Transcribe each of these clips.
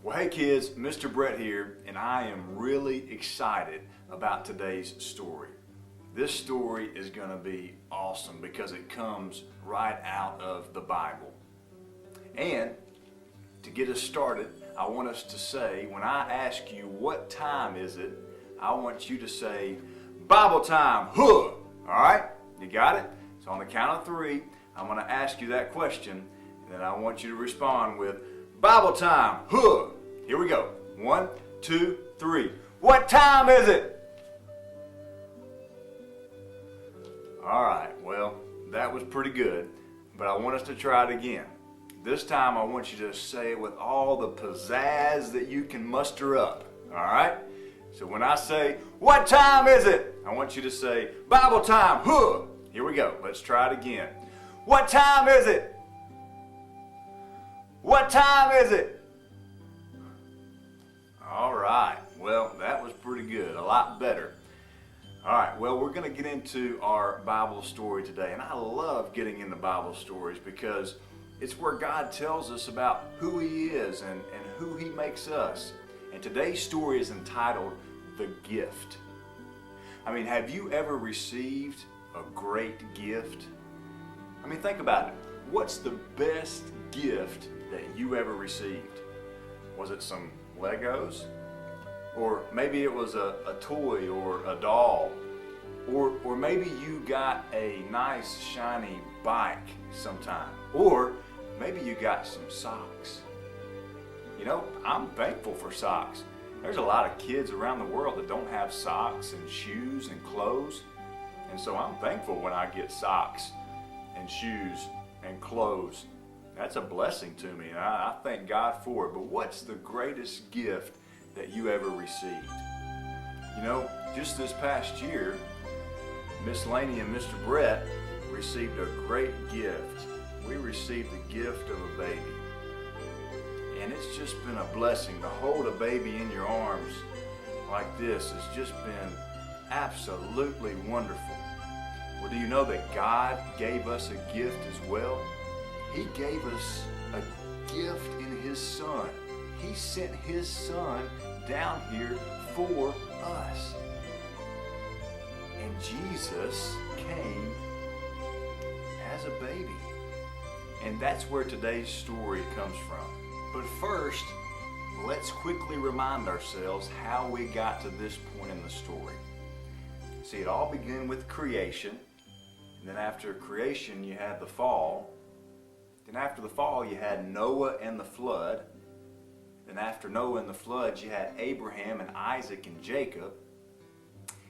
Well, hey kids, Mr. Brett here, and I am really excited about today's story. This story is going to be awesome because it comes right out of the Bible. And to get us started, I want us to say, when I ask you what time is it, I want you to say, Bible time, huh? All right? You got it? So on the count of three, I'm going to ask you that question, and then I want you to respond with, Bible time, huh? Here we go. 1, 2, 3. What time is it? All right, well, that was pretty good, but I want us to try it again. This time I want you to say it with all the pizzazz that you can muster up, all right? So when I say, what time is it? I want you to say, Bible time, huh? Here we go. Let's try it again. What time is it? What time is it? All right, well, that was pretty good, a lot better. All right, well, we're going to get into our Bible story today, and I love getting into Bible stories because it's where God tells us about who He is and who He makes us. And today's story is entitled, The Gift. I mean, have you ever received a great gift? I mean, think about it. What's the best gift that you ever received? Was it some Legos? Or maybe it was a toy or a doll? Or maybe you got a nice shiny bike sometime? Or maybe you got some socks? You know, I'm thankful for socks. There's a lot of kids around the world that don't have socks and shoes and clothes. And so I'm thankful when I get socks and shoes and clothes. That's a blessing to me, and I thank God for it. But what's the greatest gift that you ever received? You know, just this past year, Miss Laney and Mr. Brett received a great gift. We received the gift of a baby. And it's just been a blessing to hold a baby in your arms like this. It's just been absolutely wonderful. Well, do you know that God gave us a gift as well? He gave us a gift in His Son. He sent His Son down here for us. And Jesus came as a baby. And that's where today's story comes from. But first, let's quickly remind ourselves how we got to this point in the story. See, it all began with creation. And then after creation, you had the fall. Then after the fall, you had Noah and the flood. Then after Noah and the flood, you had Abraham and Isaac and Jacob.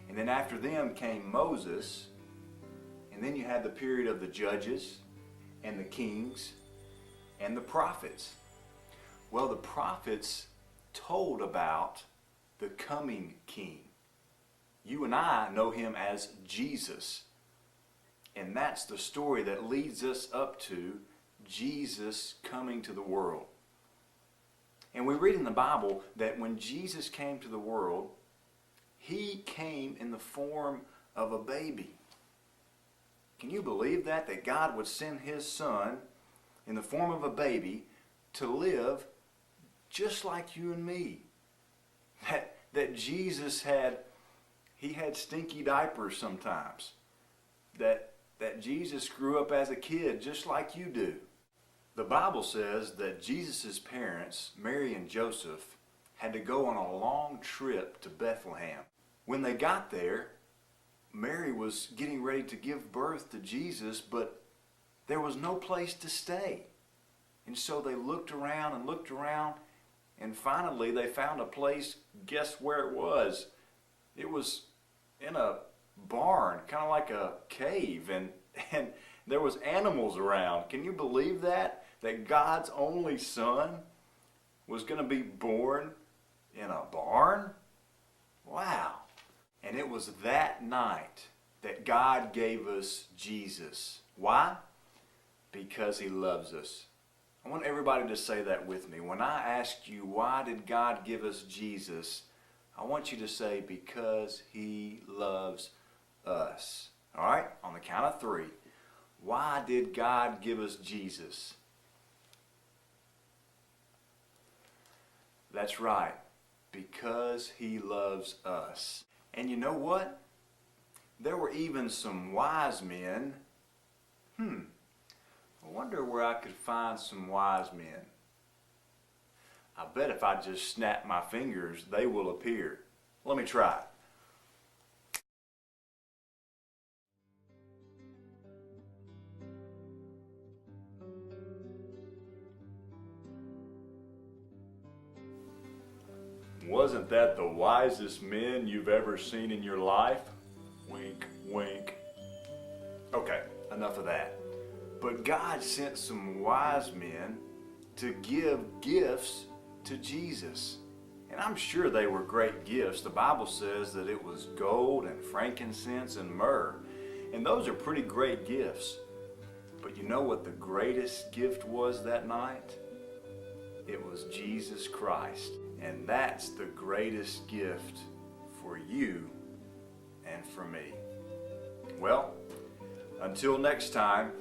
And then after them came Moses. And then you had the period of the judges and the kings and the prophets. Well, the prophets told about the coming king. You and I know him as Jesus. And that's the story that leads us up to Jesus coming to the world. And we read in the Bible that when Jesus came to the world, He came in the form of a baby. Can you believe that? That God would send His Son in the form of a baby to live just like you and me. That Jesus had stinky diapers sometimes. That Jesus grew up as a kid just like you do. The Bible says that Jesus' parents, Mary and Joseph, had to go on a long trip to Bethlehem. When they got there, Mary was getting ready to give birth to Jesus, but there was no place to stay. And so they looked around, and finally they found a place. Guess where it was? It was in a barn, kind of like a cave, and there was animals around. Can you believe that? That God's only Son was going to be born in a barn? Wow. And it was that night that God gave us Jesus. Why? Because He loves us. I want everybody to say that with me. When I ask you, why did God give us Jesus? I want you to say, because He loves us. All right? On the count of three. Why did God give us Jesus? That's right, because He loves us. And you know what? There were even some wise men. I wonder where I could find some wise men. I bet if I just snap my fingers, they will appear. Let me try. Wasn't that the wisest men you've ever seen in your life? Wink, wink. Okay, enough of that. But God sent some wise men to give gifts to Jesus. And I'm sure they were great gifts. The Bible says that it was gold and frankincense and myrrh. And those are pretty great gifts. But you know what the greatest gift was that night? It was Jesus Christ. And that's the greatest gift for you and for me. Well, until next time,